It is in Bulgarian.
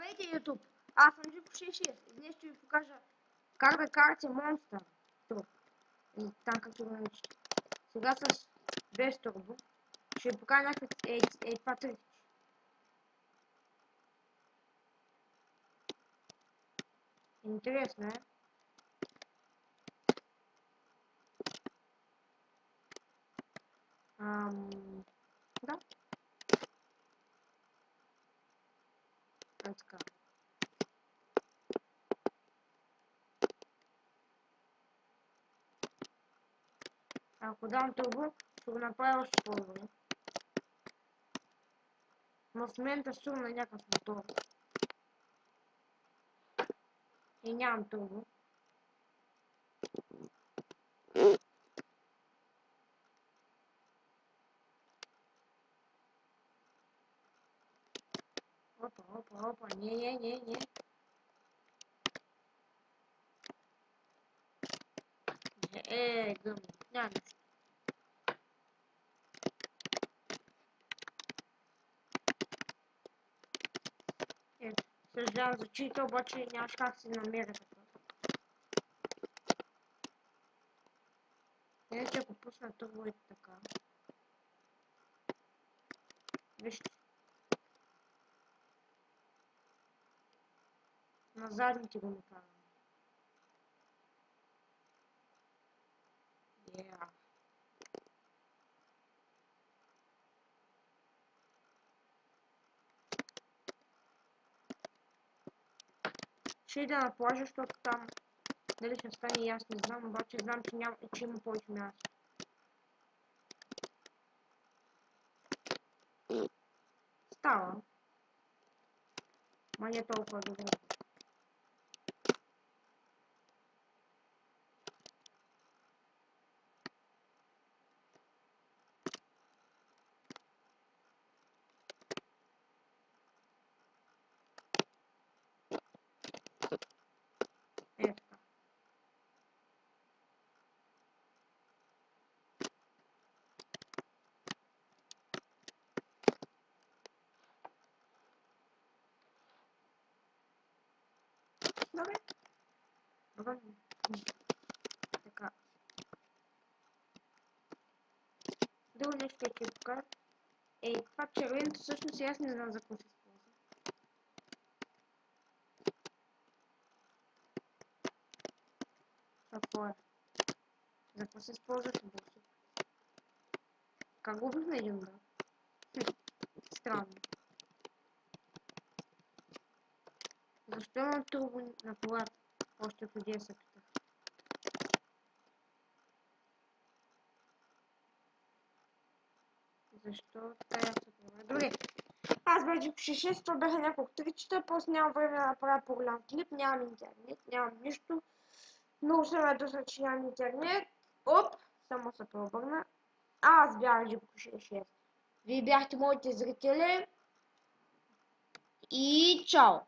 Здравейте, YouTube! Аз съм Джико66 и днес ще ви покажа как да карате монстър труп. Или там както го наричате. Сега без турбо. Ще ви покажа някакви това трики. Интересно е. Да. Така. Ако дам турбо, ще го направя още по-добре. Но в момента стурна някакъв мотор. И нямам турбо. Опа, не. Гъм, няма нищо. Съжалявам за чита, обаче нямаш как си намеря така. Иначе ако пусна турбо и така. Вижте. На задните го накарам. Yeah. Ще ида на плажа, защото там дали ще стане и аз не знам, обаче знам, че има повече място. Става. Ма не е толкова добре. Е така. Добре. Така. Друго нещо ще ви покажа. Това червеното всъщност аз не знам за какво се използва. Какво е? За какво се използва това? Как го бихме един брат? Странно. Защо имам турбо на колата? Още преди да се питах. Защо тая се това? Добре. Аз бях Джико66, това бяха няколко тричета, после нямам време да направя по-голям клип, нямам интернет, нямам нищо. Много се радостна, че нямам интернет. Оп, само се преобърна. Аз бях Джико66. Вие бяхте моите зрители. И чао!